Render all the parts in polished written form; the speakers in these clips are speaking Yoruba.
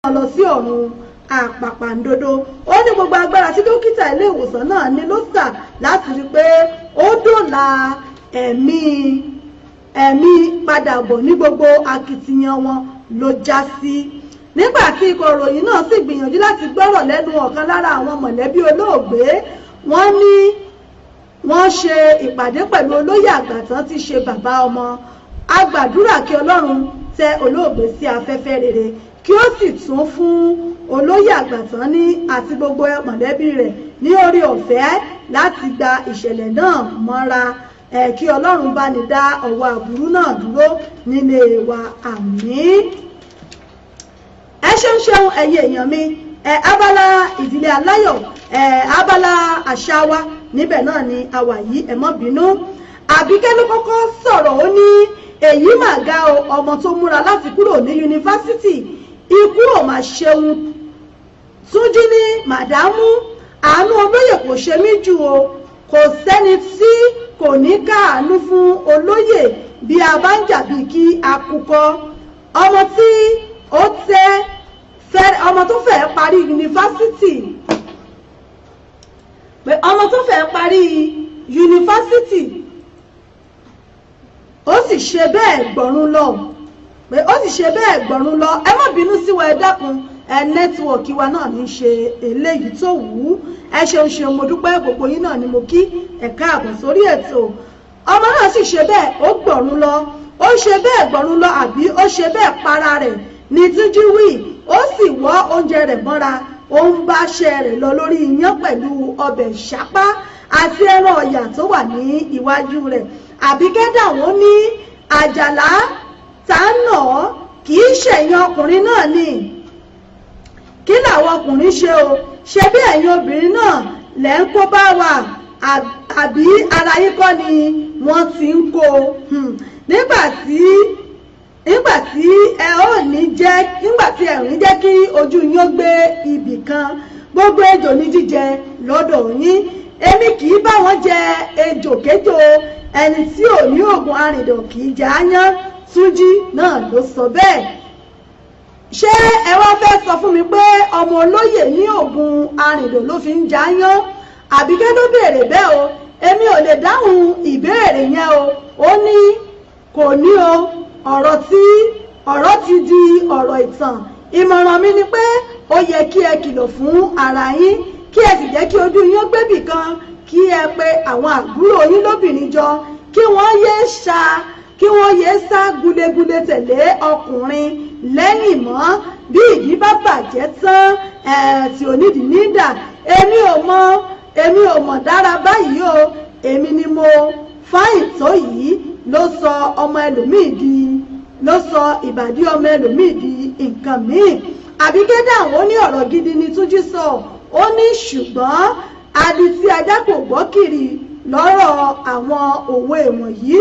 lọ sí ọ̀run àpàpàǹdodo. Ó ní gbogbo agbára tí dókítà ilé ìwòsàn náà ní ló sà láti rí pé ó dóòlà ẹ̀mí padà bọ̀ ní gbogbo akitiyan wọn ló já sí. Nígbà tí ikọ̀ ìròyìn náà sì gbìyànjú láti gbọ́rọ̀ lẹ́nu ọ̀kan lára àwọn mọ̀lẹ́bí olóògbé, wọ́n ní wọ́n ṣe ìpàdé pẹ̀lú olóyè àgbàtàn tí ṣe bàbá ọmọ. A gbàdúrà kí Ọlọ́run tẹ olóògbé sí afẹ́fẹ́ rere, kí ó sì tún fún olóyè àgbàtàn ní àti gbogbo mọ̀lẹ́bí rẹ̀ ní orí ọ̀fẹ́ láti gba ìṣẹ̀lẹ̀ náà mọ́ra. Kí Ọlọ́run bá ní dá ọwọ́ aburú náà dúró nílé wa, àmín. Ẹ ṣeun ẹ̀yin èèyàn mi, abala ìdílé aláyọ̀, abala àṣà wa níbẹ̀ náà ni a wà yìí, ẹ má bínú. Àbíkẹ́ ló kọ́kọ́ sọ̀rọ̀, ó ní èyí mà ga o, ọmọ tó múra láti kúrò ní yunifásitì, ikú ò mà ṣeun. Túnjí ní màdámù, àánú olóyè kò ṣe mí jù o, kò sẹ́ni tí kò ní káàánú fún olóyè bí a bá ń jà bí kí akúkọ. Ọmọ tí ó ọmọ tó fẹ́ parí yunifásitì, pé ọmọ tó fẹ́ parí yunifásitì ó sì ṣe bẹ́ẹ̀ gbọ̀run lọ, pé ó sì ṣe bẹ́ẹ̀ gbọ̀run lọ. Ẹ má bínú sí wa, ẹ dákun, nẹ́tíwọ̀kì wa náà ní ṣe eléyìí tó wù ú. Ẹ ṣeun mo dúpẹ́, gbogbo yín náà ni mo kí, ẹ káàbọ̀ sórí ètò. Ọmọ náà sì ṣe bẹ́ẹ̀ ó gbọ̀run lọ, ó ṣe bẹ́ẹ̀ gbọ̀run lọ, àbí ó ṣe bẹ́ẹ̀ para rẹ̀ ní Túnjí wí. Ó sì wọ́ oúnjẹ rẹ̀ mọ́ra, ó ń bá ṣe rẹ̀ lọ lórí iyán pẹ̀lú ọbẹ̀ ìṣápá àti ẹran ọ̀yà tó wà ní iwájú rẹ̀. Àbíkẹ́ dà wọ́n ní Àjàlá tá ń nà ọ́, kì í ṣẹ̀yìn ọkùnrin náà ni. Kí làwọn ọkùnrin ṣe o? Ṣé bí ẹ̀yin obìnrin náà lẹ́ ń kó bá wa, àbí ara yín kọ́ ni wọ́n ti ń kó? Nígbà tí ẹ ò ní jẹ́ kí ojú yín ó gbé ibì kan, gbogbo ejò ní jíjẹ lọ́dọ̀ yín. Èmi kì í bá wọn jẹ ejò kéjò, ẹni tí ò ní oògùn arìndọ̀ kì í jẹ áyán. Túnjí náà ló sọ bẹ́ẹ̀. Ṣé ẹ wá fẹ́ sọ fún mi pé ọmọ olóyè ní oògùn arìndọ̀ ló fi ń jẹ áyán? Àbíkẹ́ ló béèrè bẹ́ẹ̀ o, èmi ò lè dáhùn ìbéèrè yẹn o. Ó ní kò ní o, ọ̀rọ̀ ti di ọ̀rọ̀ ìtàn. Ìmọ̀ràn mi ni pé ó yẹ kí ẹ kìlọ̀ fún ara yín, kí ẹ sì jẹ́ kí ojú yín ó gbébì kan, kí ẹ pé àwọn àbúrò yín lóbìnrin jọ, kí wọ́n yéé sá gulegule tẹ̀lé ọkùnrin lẹ́yìn mọ́. Bí ìdí bá bàjẹ́ tán tí ò nídìí nídà. Èmi ò mọ̀ dára báyìí o, èmi ni mo fáyìn tó yìí ló sọ ìbàdí ọmọ ẹlòmíì di nǹkan míì. Àbíkẹ́ dáhùn, ó ní ọ̀rọ̀ gidi ni Túnjí sọ. Ó ní ṣùgbọ́n adití ajá kò gbọ́ kiri lọ́rọ̀ àwọn òwe wọ̀nyí.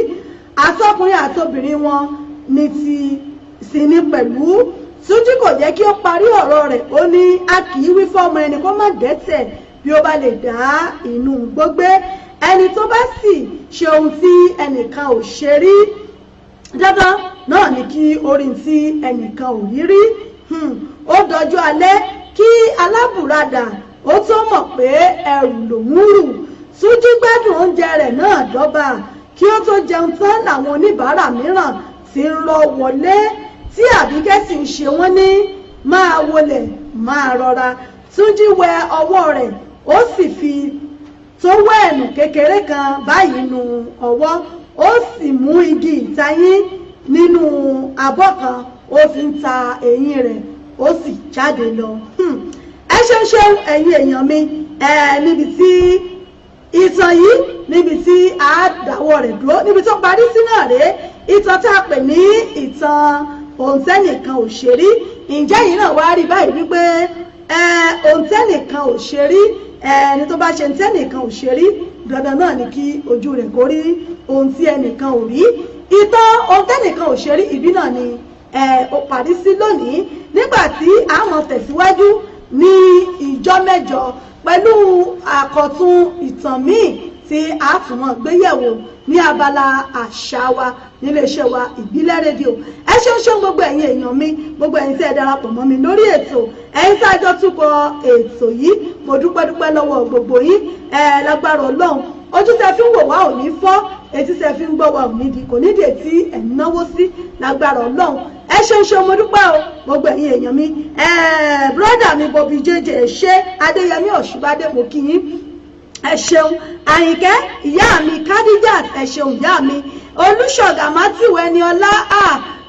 Àtọkùnrin àtobìnrin wọn ní ti sì ní pẹ̀lú. Túnjí kò jẹ́ kí ó parí ọ̀rọ̀ rẹ̀. Ó ní a kì í wí fọ́mọ ẹni kó má dẹ́tẹ̀ bí ó bá lè dá inú gbógbé. Ẹni tó bá sì ṣe ohun tí ẹnìkan ò ṣe rí, dandan náà ni kí orin tí ẹnìkan ò rí rí. Ó dọjọ́ alẹ́ kí alábùradà ó tó mọ̀ pé ẹrù lòún rù. Túnjí gbádùn oúnjẹ rẹ̀ náà dọ́ba. Kí ó tó jẹun tán làwọn oníbàárà mìíràn ti ń rọ́ wọlé, tí Àbíkẹ́ sì ń ṣe wọ́n ní máa wọlẹ̀ máa rọra. Túnjí wẹ ọwọ́ rẹ̀, ó sì fi tówẹ́ẹ̀nù kékeré kan báyìí nu ọwọ́, ó sì mú igi ìtayín nínú abọ́ kan, ó fi ń ta eyín rẹ̀, ó sì jáde lọ. Ẹ ṣeun ẹ̀yin èèyàn mi, níbi tí ìtàn yìí, níbi tí a dáwọ́ rẹ̀ dúró, níbi tó parí sí náà rèé. Ìtàn tá a pè ní ìtàn òǹtẹ́nìkan ò ṣe rí. Ǹjẹ́ yìí náà wá rí báyìí wípé òǹtẹ́nìkan ò ṣe rí, ẹni tó bá ṣe òǹtẹ́nìkan ò ṣe rí, dandan náà ni kí ojú rẹ̀ kó rí ohun tí ẹnìkan ò rí. Ìtàn òǹtẹ́nìkan ò ṣe rí ibi náà ni ó parí sí lónìí. Nígbà tí a máa tẹ̀síwájú ní ìjọ́ mẹ́jọ pẹ̀lú àkọ́tún ìtàn míì tí a tún mọ̀ gbéyẹ̀wò ní abala àṣà wa níléeṣẹ́ wa ìbílẹ̀ rédíò. Ẹ ṣeun gbogbo ẹ̀yin èèyàn mi gbogbo ẹ̀yin tí ẹ darapọ̀ mọ́ mi lórí ètò ẹ̀yin tí a jọ túkọ̀ ètò yìí mo dúpẹ́ lọ́wọ́ gbogbo yín lágbára Ọlọ́run ojú tẹ fi ń wò wá ò ní fọ́ etí tẹ fi ń gbọ́ wá ò ní di kò nídìí etí ẹ̀ ń náwó sí lágbára Ọlọ́run ẹ ṣeun mo dúpẹ́ o gbogbo ẹ̀yin èèyàn mi bírọ́dà mi Bobby JJ ṣe Adéyẹmí Ọ̀ṣùbádé mo kí yín ẹ ṣeun Àyìnkẹ́ ìyá mi Kadijat ẹ ṣeun ìyá mi Olúṣọ̀gà Matthew Ẹniọlá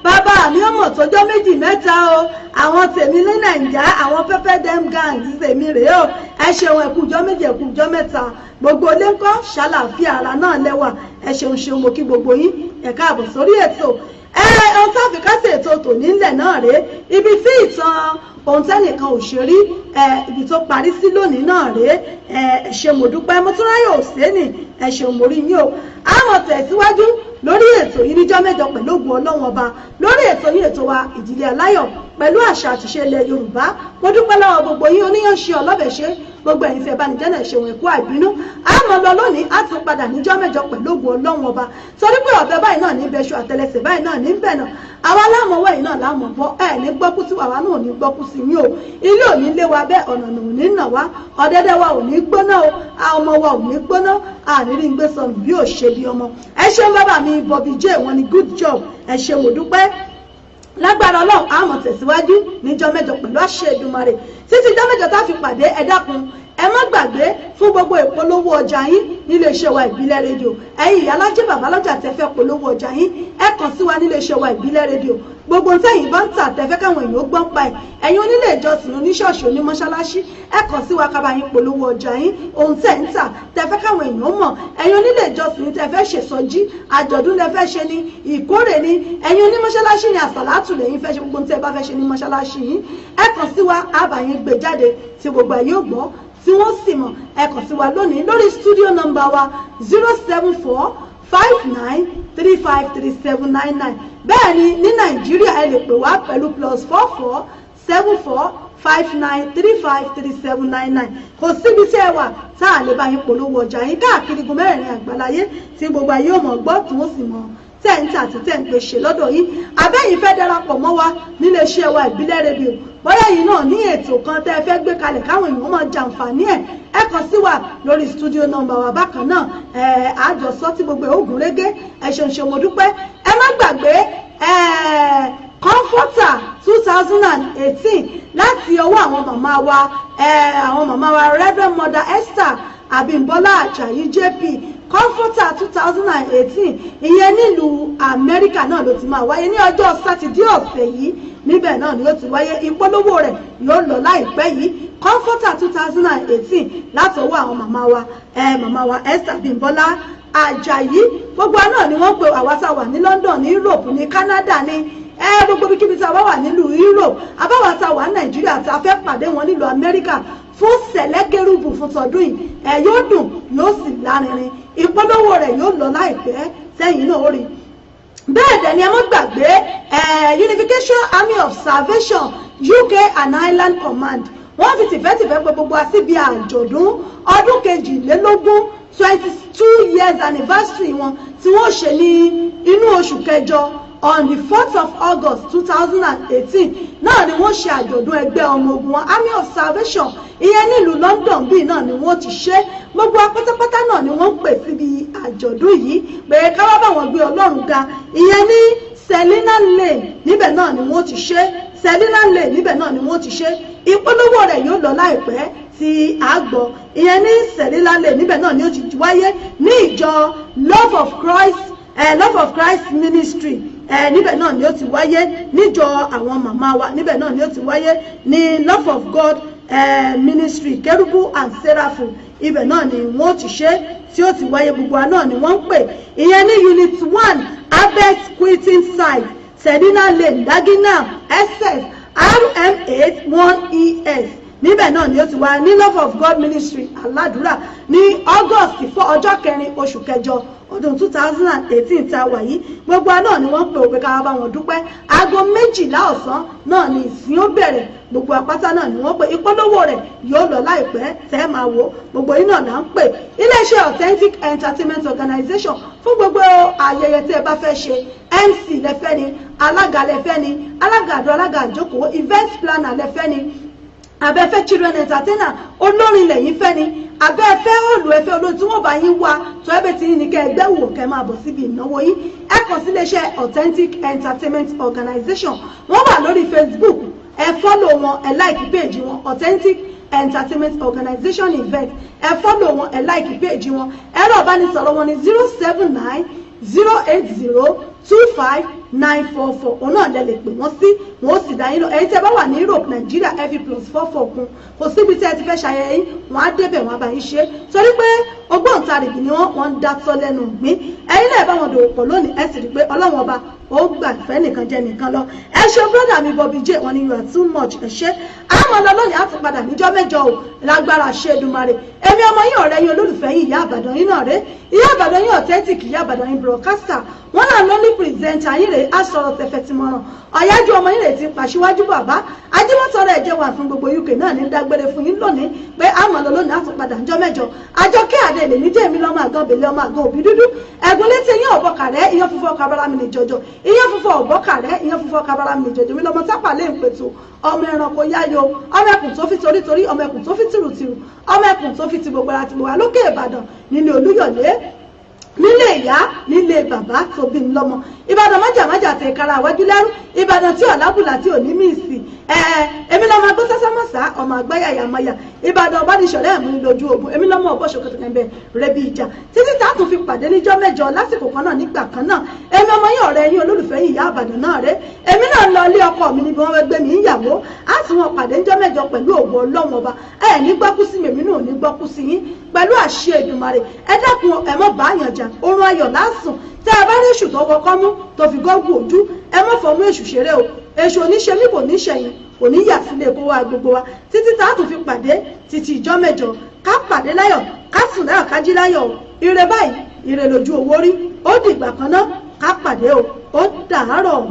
bàbá mi ọmọ tọjọ́ méjì mẹ́ta o àwọn tèmi ní Nàìjíríà àwọn pẹpẹ dem gang tèmi rèé o ẹ ṣeun ẹkùjọ́ méjì ẹkùjọ́ mẹ́ta gbogbo ilé ńkọ́ ṣàlàáfíà ara náà lẹ́wà ẹ ṣeun mo kí gbogbo yín ẹ káàbọ̀ sórí ètò ohun tá a fi kásẹ̀ ètò tòní ńlẹ̀ náà rèé ibi tí ìtàn ohun tẹ́nìkan ò ṣe rí ibi tó parí sí lónìí náà rèé ẹ ṣé mo dúpẹ́ Mọ́túnráyọ̀ Òsénì ẹ ṣeun mo rí yín o àwọn tẹ̀síwájú lórí ètò yìí níjọ́ mẹ́jọ pẹ̀lú ògùn Ọlọ́run ọba lórí ètò yìí ètò wa ìdílé aláyọ̀ pẹ̀lú àṣà àtìṣe ilẹ̀ Yorùbá mo dúpẹ́ lọ́wọ́ gbogbo yín oníyànṣe ọlọ́bẹ̀ṣe gbogbo ẹ̀yin fẹ́ bánijẹ́nà ìṣẹ̀wọ̀n ẹ̀kú àìbínú àmọ́ lọ lónìí á tún padà níjọ́ mẹ́jọ pẹ̀lú ògùn Ọlọ́run ọba torí pé ọ̀bẹ báyìí náà ní bẹ́ṣu àtẹlẹsẹ̀ báyìí náà ní bẹ̀nà àwa láàmọ̀wọ́ yìí náà láàmọ̀ bọ́ ẹ̀ ní gbọ́kú sí wàwá náà ò ní gbọ́kú sí yín o ilé ò ní lé wa bẹ́ẹ̀ ọ̀nà ò ní nà wá ọ̀dẹ́dẹ́ wa ò ní gbóná o ọmọ wa ò ní gbóná àrírí ń gbé sọnù bí ò ṣe bí ọmọ ẹ ṣeun bàbá mi Bobby J wọ́n ní good job ẹ ṣé mo dúpẹ́ lágbára Ọlọ́run a máa tẹ̀síwájú níjọ́ mẹ́jọ pẹ̀lú àṣẹ Èdùmàrè títí jọ́ mẹ́jọ tá a fi pàdé ẹ dákun ẹ má gbàgbé fún gbogbo ìpolówó ọjà yín nílé iṣẹ́ wa ìbílẹ̀ rédíò ẹ̀yin ìyálájẹ́ bàbá lọ́jà tẹ́ fẹ́ polówó ọjà yín ẹ kàn sí wa nílé iṣẹ́ wa ìbílẹ̀ rédíò gbogbo tẹ́yin bá ń tà tẹ́ fẹ́ káwọn èèyàn gbọ́n pa ẹ̀ ẹ̀yin onílé ìjọsìn oníṣọ́ọ̀ṣì onímọ́ṣáláṣí ẹ kàn sí wa ká bá yín polówó ọjà yín ohun tẹ́ ń tà tẹ́ fẹ́ káwọn èèyàn mọ̀ ẹ̀yin onílé ìjọsìn tẹ́ fẹ́ ṣèsọjí àjọ̀dún lẹ fẹ́ ṣe ní ìkórè ní ẹ̀yin onímọ́ṣáláṣí ní àsàlátù lẹ́yìn fẹ́ ṣe gbogbo tẹ́ bá fẹ́ ṣe ní mọ́ṣáláṣí yín ẹ kàn sí wa á bá yín gbé jáde tí gbogbo ẹ̀ yóò gbọ́ tí wọ́n sì mọ̀ ẹ kàn sí wa lónìí lórí studio number wa 07459353799 bẹ́ẹ̀ ni ní Nàìjíríà ẹ lè pè wá pẹ̀lú +447459353799 kò síbi tí ẹ wà tá a lè bá yín polówó ọjà yín káàkiri gun mẹ́rẹ̀ẹ̀rin àgbáláyé tí gbogbo ayé ò mọ̀ gbọ́ tí wọ́n sì mọ̀ tẹ́ǹtì àti tẹ́ǹpé ṣe lọ́dọ̀ yìí abẹ́yìn fẹ́ darapọ̀ mọ́ wa nílé iṣẹ́ wa ìbílẹ̀ rédíò bóyá yìí náà ní ètò kan tẹ́ ẹ fẹ́ gbé kalẹ̀ káwọn èèyàn máa jàǹfààní ẹ̀ ẹ kàn sí wa lórí studio number wa bákan náà àjọsọ tí gbogbo ẹ̀ ògùn régé ẹ ṣeun mo dúpẹ́ ẹ má gbàgbé Comforter 2018 láti ọwọ́ àwọn màmá wa Reverend Mother Esther Abímbọ́lá Àjàyí JP Comforter 2018 ìyẹn nílùú Amẹ́ríkà náà ló ti máa wáyé ní ọjọ́ sátidé ọ̀sẹ̀ yìí níbẹ̀ náà ni ó ti wáyé ìpolówó rẹ̀ yóò lọ láìpẹ́ yìí Comforter 2018 láti ọwọ́ àwọn màmá wa Esther Abímbọ́lá Àjàyí gbogbo náà ni wọ́n pe àwa tá wà ní London ní Europe ní Canada ní gbogbo bíkíbi tí a bá wà nílùú Europe àbáwá tá wà ní Nàìjíríà tá a fẹ́ pàdé wọn nílùú Amẹ́ríkà fún sẹ̀lẹ́gẹ́rùbù fún tọdún yìí yóò dùn yóò sì lárinrin ìpolówó rẹ̀ yóò lọ láìpẹ́ sẹ́yìn náà ó rí bẹ́ẹ̀ dẹ̀ ni ẹ mọ́ gbàgbé Unification Army of Salvation UK and Ireland Command wọ́n fi tìfẹ́tìfẹ́ pé gbogbo wa síbi àjọ̀dún ọdún kejìlélógún 22 years anniversary wọn tí wọ́n ṣe ní inú oṣù kẹjọ on the 4th of August 2018 náà ni wọ́n ṣe àjọ̀dún ẹgbẹ́ ọmọ ogun wọn Army of Salvation ìyẹn nílùú London bíi náà ni wọ́n ti ṣe gbogbo apátápátá náà ni wọ́n ń pè síbi àjọ̀dún yìí pé káwá bá wọn gbé Ọlọ́run ga ìyẹn ní Selina Lane níbẹ̀ náà ni wọ́n ti ṣe Selina Lane níbẹ̀ náà ni wọ́n ti ṣe ìpolówó rẹ̀ yóò lọ láìpẹ́ tí a gbọ́ ìyẹn ní Selina Lane níbẹ̀ náà ni ó ti wáyé ní ìjọ Love of Christ Ministry níbẹ̀ náà ni ó ti wáyé níjọ àwọn màmá wa níbẹ̀ náà ni ó ti wáyé ní Love of God Ministry Kerubu and Seraphu ibẹ̀ náà ni wọ́n ti ṣe tí ó ti wáyé gbogbo wa náà ni wọ́n ń pè ìyẹn ní Unit 1 Abet Quitting Site Selina Lane Dagenham SS RM8 1ES níbẹ̀ náà ni ó ti wá ní Love of God Ministry aládùúrà ní August 4 ọjọ́ 4 oṣù kẹjọ ọdún 2018 tá a wà yìí gbogbo náà ni wọ́n pè ó pé ká bá wọn dúpẹ́ aago 12 ọ̀sán náà ni ìsìn ó bẹ̀rẹ̀ gbogbo apáta náà ni wọ́n pè ìpolówó rẹ̀ yóò lọ láìpẹ́ tẹ́ máa wò gbogbo yìí náà là ń pè iléeṣẹ́ Authentic Entertainment Organization fún gbogbo ayẹyẹ tí ẹ bá fẹ́ ṣe MC lẹ́fẹ́ ni alága lẹ́fẹ́ ni alága àdó alága àjókòó event planner lẹ́fẹ́ ni abẹ́fẹ́ children entertainer olórin lẹ́yìn fẹ́ ni abẹ́fẹ́ òòlù ẹ̀fẹ́ olórin tí wọ́n bá yín wá tó ẹbẹ̀ tí ní kẹ́ ẹgbẹ́ wò kẹ́ máa bọ̀ síbi ìnáwó yìí ẹ kàn sí iléeṣẹ́ Authentic Entertainment Organization wọ́n wà lórí Facebook ẹ fọ́lọ̀ wọn ẹ láìkí péèjì wọn Authentic Entertainment Organization event ẹ fọ́lọ̀ wọn ẹ láìkí péèjì wọn ẹ̀rọ ìbánisọ̀rọ̀ wọn ni 079-080-25-944 òun náà lẹ lè pè wọ́n sí wọn ó sì dá yín lọ ẹ̀yin tẹ́ bá wà ní Europe Nigeria FE+44 kún kò síbi tẹ́ ẹ ti fẹ́ ṣayẹyẹ yín wọ́n á débẹ̀ wọ́n á bá yín ṣe torí pé ògbóǹtarìgì ni wọ́n ń dátọ́ lẹ́nu gbín ẹ̀yin náà bá wọn dòwò pọ̀ lónìí ẹ sì rí pé Ọlọ́run ọba ó gbà fẹ́ nìkan jẹ́ nìkan lọ ẹ ṣe brọ́dà mi Bobby J wọn ni you are too much ẹ ṣe àmọ́ lọ lónìí á tún padà níjọ́ mẹ́jọ o lágbára ṣe Èdùmàrè èmi ọmọ yín ọ̀rẹ́ yín olólùfẹ́ yín ìyá àbàdàn yín náà rè ìyá àbàdàn yín Authentic ìyá àbàdàn yín broadcaster wọn náà lọ ní pírẹsẹ̀ntà yín rè á sọ̀rọ̀ tẹ̀fẹ̀ tí mo ràn ọ̀yájú ọmọ yín rè ti pàṣíwájú bàbá ajímọ̀tọ́rọ̀ ẹ̀jẹ̀ wà fún gbogbo UK náà ní dágbére fún yín lónìí pé àmọ́ lọ lónìí á tún padà níjọ́ mẹ́jọ Àjọkẹ́ Adé lè ní jẹ́ èmi lọ́mọ àgàn òbílẹ̀ ọmọ àgàn òbí dúdú ẹ̀gún létí iyán ọ̀bọ̀kàrẹ́ iyán funfun ọkà abara mi lè jọjọ iyán funfun ọ̀bọ̀kàrẹ́ iyán funfun ọkà abara mi lè jọjọ mi lọ́mọ tápà lè ń pètò ọmọ ẹranko yáyọ ọmọ ẹkùn tó fi torítorí ọmọ ẹkùn tó fi tìrùtìrù ọmọ ẹkùn tó fi ti gbogbo ara ti gbogbo lókè Ìbàdàn nílé Olúyọ̀lé nílé ìyá nílé bàbá tó bí lọ́mọ Ìbàdàn májàmájà tẹ kára àwájú lẹ́rú Ìbàdàn tí ọ̀làbùlà tí ò ní míìsì èmi lọ́mọ agbó sásámọ́sá ọmọ àgbáyàyàmáyà Ìbàdàn ọ̀bádìṣọ̀rẹ́ ẹ̀mú lójú ogun èmi lọ́mọ ọ̀bọ̀ ṣòkòtò kẹ̀mbẹ̀ rẹ̀ bí ìjà títí tá a tún fi pàdé níjọ́ mẹ́jọ lásìkò kan náà nígbà kan náà èmi ọmọ yín ọ̀rẹ́ yín olólùfẹ́ yín ìyá Ìbàdàn náà rẹ̀ èmi náà lọ ilé ọkọ mi níbi wọn gbé mi ìyàwó á sì wọn pàdé níjọ́ mẹ́jọ pẹ̀lú òwò Ọlọ́run ọba ní gbọ́kú sí mi èmi náà ní gbọ́kú sí yín pẹ̀lú àṣẹ Èdùmàrè ẹ dákun ẹ mọ́ bá yàn jà oorun ayọ̀ lásùn tẹ́ ẹ bá rí èṣù tó kọ́kọ́ mú tó fi gọ́gùn ojú ẹ mọ́ fọmú èṣù ṣeré o èṣù oníṣe níbò níṣẹ̀yìn òní yà sílé kó wá gbogbo wa títí tá a tún fi pàdé títí ìjọ́ mẹ́jọ ká pàdé láyọ̀ ká sùn láyọ̀ ká jí láyọ̀ ire báyìí ire lójú owó rí ó dìgbà kan náà ká pàdé o ó dàárọ̀.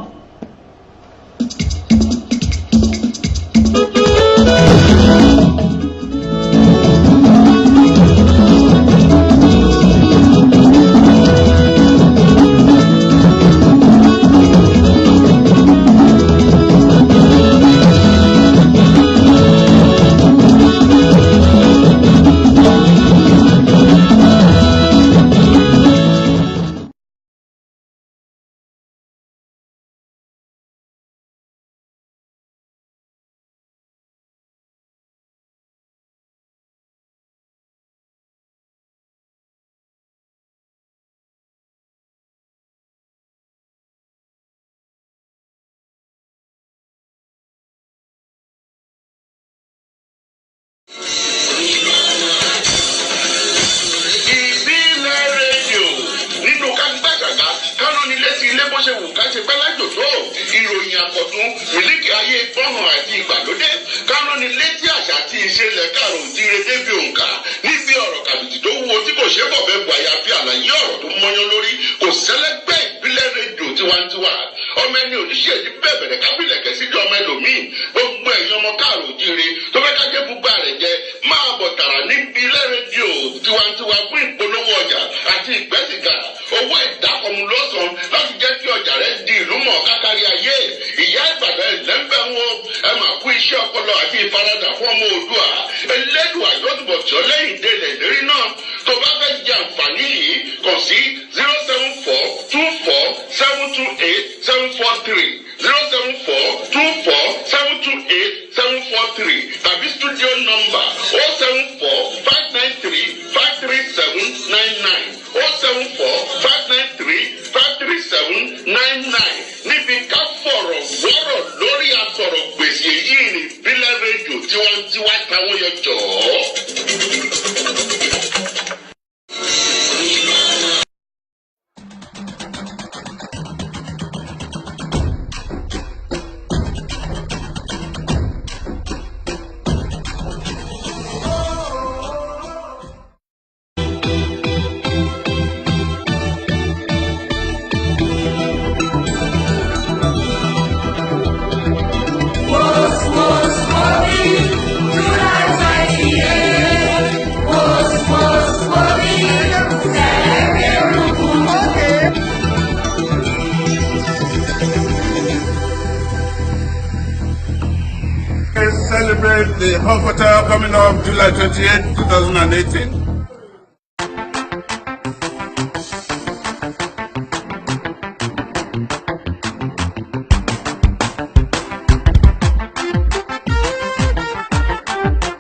ìròyìn àkọ́tún mílíkì ayé fọ́hàn àti ìgbàlódé kánú ni létí àṣà àti ìṣẹ̀lẹ̀ kárùn ti redé bí òǹkà níbi ọ̀rọ̀ kàbìtì tó wúwo tí kò ṣe bọ̀ bẹ́ẹ̀ bu àyàfi àlàyé ọ̀rọ̀ tó mọ́yán lórí kò sẹ́lẹ́gbẹ́ ìbílẹ̀ rédíò tiwantiwa ọmọ ẹni oníṣẹ́ẹ̀dí bẹ̀bẹ̀rẹ̀ kábílẹ̀kẹ́ síbi ọmọ ẹlòmíì gbogbo ẹ̀yin ọmọ káàrò jíire tó fẹ́ ká jẹ́ gbogbo rẹ̀ jẹ máa bọ̀ tààrà níbi ilé rédíò tiwantiwa fún ìpolówó ọjà àti ìgbẹ́sìgà owó ìdákọ̀mù lọ́sàn-án láti jẹ́ kí ọjà rẹ̀ di ìlú mọ̀ kákárí ayé ìyá Ìbàdàn ẹ̀lẹ́mbẹ̀ wọn ẹ máa kú iṣẹ́ ọpọlọ àti ìfaradà fún ọmọ Oòduà Ẹlẹ́dùà yóò túbọ̀ tí ọ lẹ́yìn délẹ̀ lérí náà tó bá fẹ́ jẹ àǹfààní yìí kàn sí 07424728743 07424728743 tàbí studio number 07459353799 07459353799 níbi ká fọ̀rọ̀ wọ́rọ̀ lórí àtọ̀rọ̀ gbèsè yìí ní ìbílẹ̀ rédíò tiwantiwa táwọn yọ jọ̀ọ́. celebrate the Hope Hotel coming up July 28, 2018.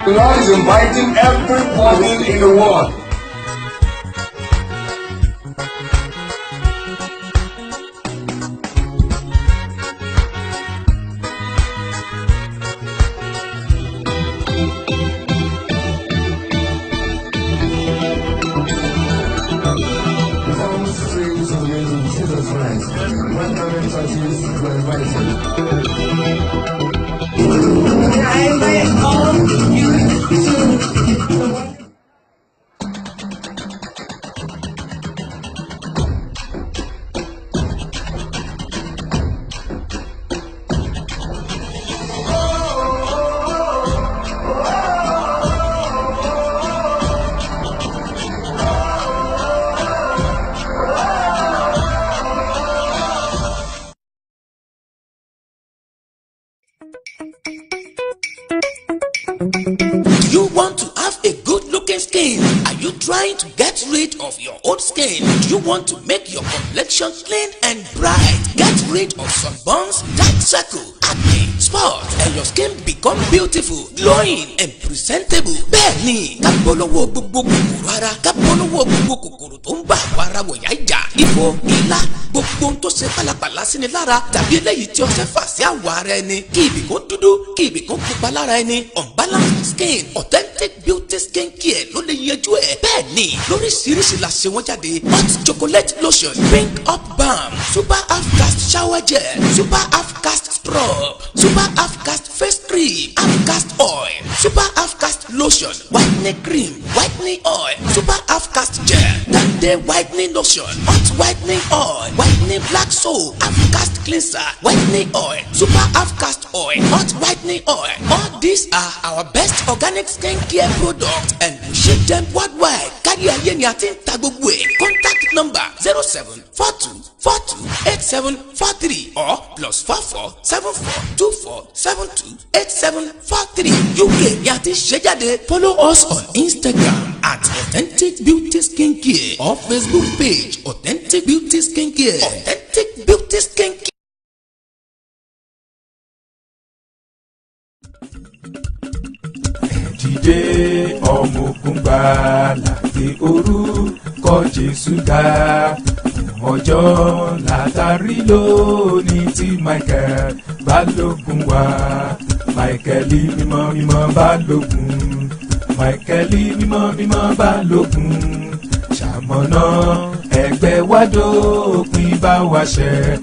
The Lord is inviting everybody in the world. You want to have a good-looking skin? Are you trying to get rid of your old skin? Do you want to make your complexion clean and bright? Get rid of sunburns, dark circle, acne, spots, and your skin become beautiful, glowing, and presentable. Bẹ́ẹ̀ni, ká bọ́ lọ́wọ́ gbogbo kòkòrò ara, ká bọ́ lọ́wọ́ gbogbo kòkòrò tó ń bá àwọ̀ ara wọ̀nyá ìjà. Ifo, ìlà, gbogbo ohun tó ṣe pálapàla sí ni lára, tàbí eléyìí tí ọṣẹ fà sí àwọ̀ ara ẹni. Kí ibì kan dúdú, kí ibì kan pupa lára ẹni. Unbalanced skin, authentic beauty skin care ló lè yanjú ẹ̀. Bẹ́ẹ̀ni, lóríṣiríṣi la ṣe wọ́n jáde. Hot chocolate lotion, pink up balm, super half cast shower gel, super half cast scrub, super half cast face cream, half cast oil, super half cast lotion, whitening cream, whitening oil, super half cast gel, Dande whitening lotion, hot whitening oil, whitening black soap, half cast cleanser, whitening oil, super half cast oil, hot whitening oil. All these are our best organic skin care products and we ship them worldwide. Kárí ayé ni a ti ń ta gbogbo ẹ̀. Contact number 0742428743 or +447424728743. UK ni a ti ṣe jáde. Follow us on Instagram at Authentic Beauty Skin Care or Facebook page Authentic Beauty Skin Care. Authentic Beauty Skin Care. Dìde ọmọ ogun gbàlà gbé orúkọ Jésù ga ọjọ́ látàrí lónìí tí Michael Balógun wá Michael mímọ́ mímọ́ Balógun Michael mímọ́ mímọ́ Balógun ṣamọ̀nà ẹgbẹ́ wa dópin bá wa ṣẹ́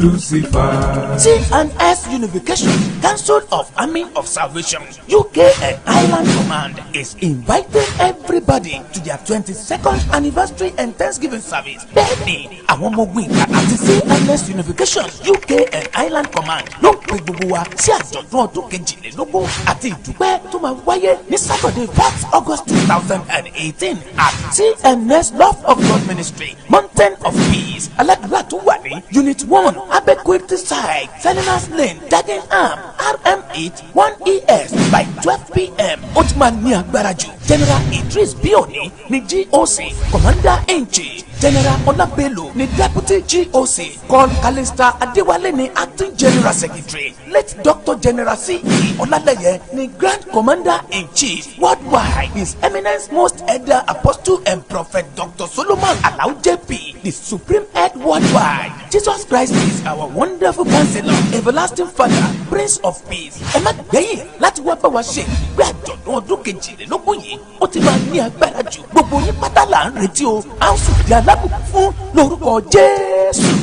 Lucifer. TNS Unification, Council of Army of Salvation, UK and Ireland Command is inviting everybody to their 22nd anniversary and Thanksgiving service. Bẹ́ẹ̀ni, àwọn ọmọ ogun ìgbà àti TNS Unification, UK and Ireland Command ló ń pe gbogbo wa sí àjọ̀dún ọdún kejìlélógún àti ìdúpẹ́ tó máa wáyé ní Saturday 4th August 2018 at TNS Love of God Ministry, Mountain of Peace, aládùúgbò tó wà ní Unit 1. Abequity side, Salinas Lane, Dagenham, RM8 1ES by 12 p.m. Otman ní agbára jù. General Idris Bioni ní GOC, Commander-in-Chief. General Olabelo ní Deputy GOC. Col Kalista Adewale ní Acting General Secretary. Late Dr. General C.E. Olaleye ní Grand Commander-in-Chief. Worldwide, His Eminence Most Elder Apostle and Prophet Dr. Solomon Alao JP, the Supreme Head Worldwide. Jesus Christ is our wonderful counselor, everlasting Father, Prince of Peace. Ẹ má gbẹ̀yìn láti wá bá wa ṣe ìgbé àjọ̀dún ọdún kejìlélógún yìí. Ó ti máa ní agbára jù. Gbogbo yín pátá là ń retí o. À ń fìdí alábùkún fún lórúkọ Jésù.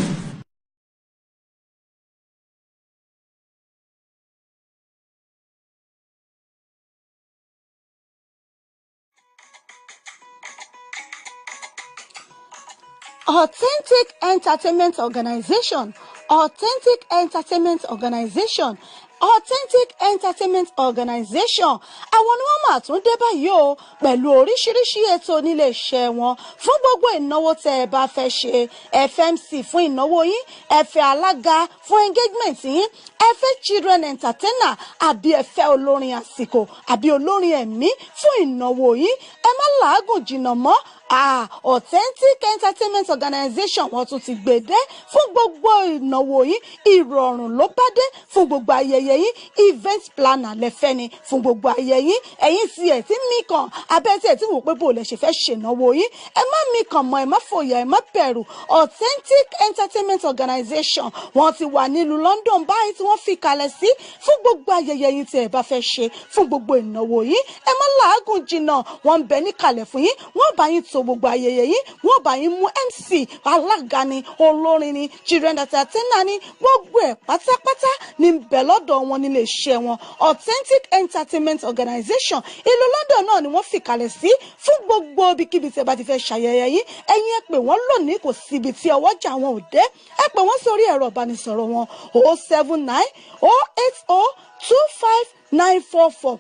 Authentic Entertainment Organization Authentic Entertainment Organization àwọn ni wọ́n máa tún dé báyìí o pẹ̀lú oríṣiríṣi ètò nílé iṣẹ́ wọn fún gbogbo ìnáwó tẹ́ ẹ bá fẹ́ ṣe FMC fún ìnáwó yín ẹ fẹ́ alága fún engagement yín ẹ fẹ́ children entertainer àbí ẹ fẹ́ olórin àsìkò àbí olórin ẹ̀mí fún ìnáwó yín ẹ má làágùn jìnnà mọ́ Authentic Entertainment Organization wọ́n tún ti gbèdé fún gbogbo ìnáwó yín ìrọ̀rùn ló bá dé fún gbogbo ayẹyẹ yín event planner lẹ́fẹ́ ni fún gbogbo ayẹyẹ yín ẹ̀yin tí ẹ̀ tí mí kan abẹ́tí ẹ̀ tí wò pé bò lè ṣe fẹ́ ṣènáwó yín ẹ má mí kan mọ́ ẹ má fòyà ẹ má bẹ̀rù Authentic Entertainment Organization wọ́n ti wà nílùú London báyìí tí wọ́n fi kalẹ̀ sí fún gbogbo ayẹyẹ yín tí ẹ bá fẹ́ ṣe fún gbogbo ìnáwó yín ẹ má làágùn jìnnà wọ́n ń bẹ níkàlẹ̀ fún yín wọ́n bá yín tó gbogbo ayẹyẹ yín wọ́n bá yín mú MC alága ni olórin ni children entertainer ni gbogbo ẹ̀ pátápátá ní bẹ̀ lọ́dọ̀ wọn nílé iṣẹ́ wọn Authentic Entertainment Organization ìlú London náà ni wọ́n fi kalẹ̀ sí fún gbogbo ibikíbi tí ẹ bá ti fẹ́ ṣayẹyẹ yín ẹ̀yin ẹ pè wọ́n lónìí kò síbi tí ọwọ́jà wọn ò dé ẹ pè wọ́n sórí ẹ̀rọ ìbánisọ̀rọ̀ wọn 079 080 25944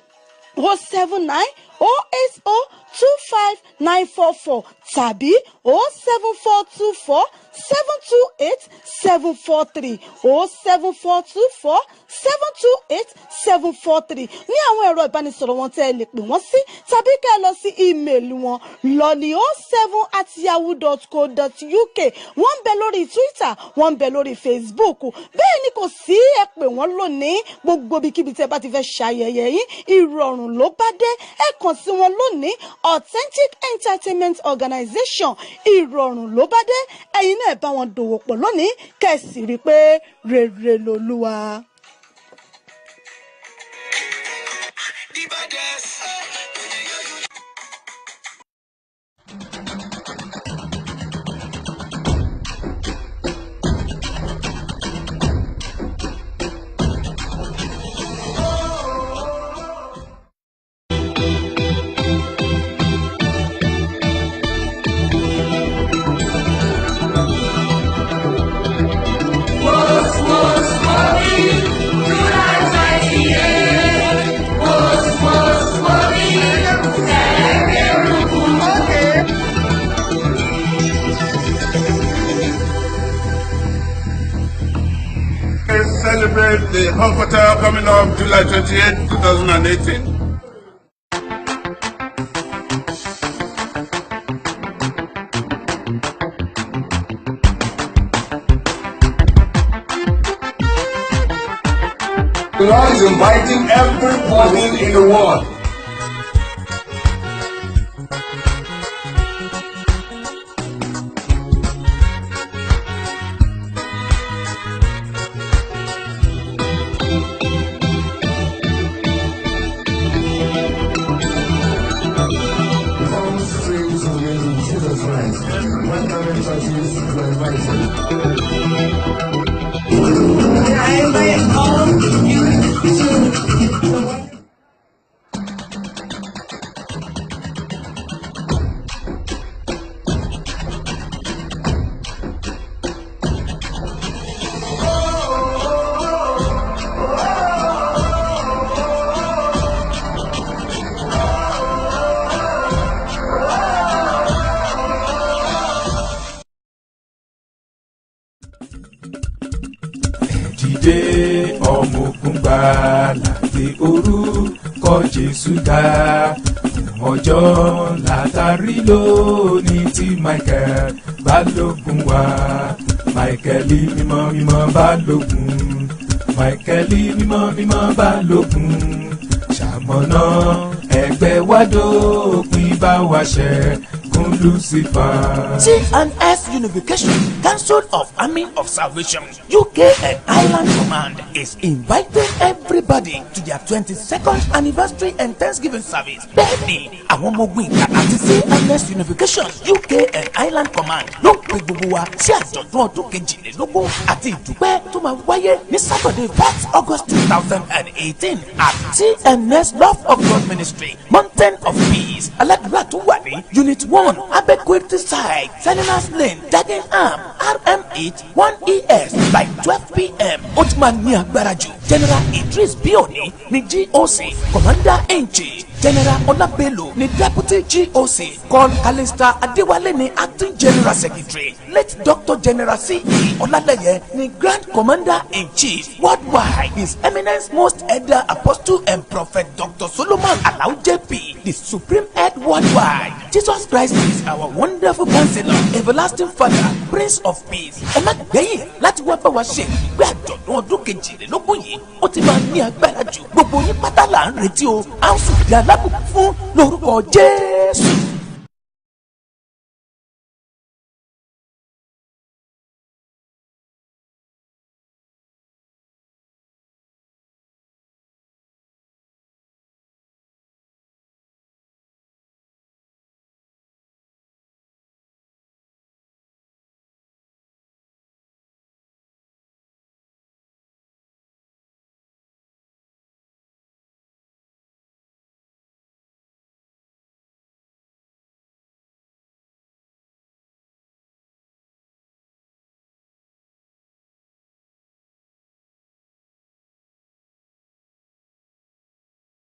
079 080 25944 tàbí 07424 728 743 07424 728 743 ní àwọn ẹ̀rọ ìbánisọ̀rọ̀ wọn tẹ́ ẹ lè pè wọ́n sí tàbí kẹ́ ẹ lọ sí ímeèlì wọn lolly07@yahoo.co.uk wọ́n ń bẹ lórí Twitter wọ́n ń bẹ lórí Facebook bẹ́ẹ̀ ni kò sí ẹ pè wọ́n lónìí gbogbo ibikíbi tẹ́ bá ti fẹ́ ṣayẹyẹ yín ìrọ̀rùn ló bá dé ẹ kàn sí wọn lónìí Authentic Entertainment Organization ìrọ̀rùn ló bá dé ẹ̀yin náà bá wọn dòwò pọ̀ lónìí kẹ́sì rí pé rere lolúwa. Celebrate the Hospital coming up July 28, 2018. The Lord is inviting everybody in the world. dìde ọmọ ogun gbàlà gbé orúkọ Jésù ga ọjọ́ látàrí lónìí tí Michael Balógun wá Michael mímọ́ mímọ́ Balógun Michael mímọ́ mímọ́ Balógun ṣamọ̀nà ẹgbẹ́ wa dópin bá wa ṣẹ́gun Lucifer. TNS Unification Council of Army of Salvation UK and Ireland Command is inviting everybody to their 22nd anniversary and Thanksgiving service. Bẹ́ẹ̀ni, àwọn ọmọ ogun ìka àti TNS Unification UK and Ireland Command ló ń pe gbogbo wa sí àjọ̀dún ọdún kejìlélógún àti ìdúpẹ́ tó máa wáyé ní Saturday 4th August 2018 at TNS Love of God Ministry. Mountain of Peace aládùúrà tó wà ní unit 1 abekwete side Salinas Lane Dagenham RM8 1ES by 12 p.m. ó ti máa ní agbára jù. General Idris Bioni ní GOC Commander-in-Chief. General Olabelo ní Deputy GOC. Col Calista Adewale ní Acting General Secretary. Late Dr. General C.E. Olaleye ní Grand Commander-in-Chief. Worldwide, His Eminence Most Elder Apostle and Prophet Dr. Solomon Alao JP, the Supreme Head Worldwide. Jesus Christ is our wonderful counselor, everlasting Father, Prince of Peace. Ẹ má gbẹ̀yìn láti wá bá wa ṣe ìgbé àjọ̀dún ọdún kejìlélógún yìí. Ó ti máa ní agbára jù. Gbogbo yín pátá là ń retí o. A ó sì di alábùkún fún lórúkọ Jésù.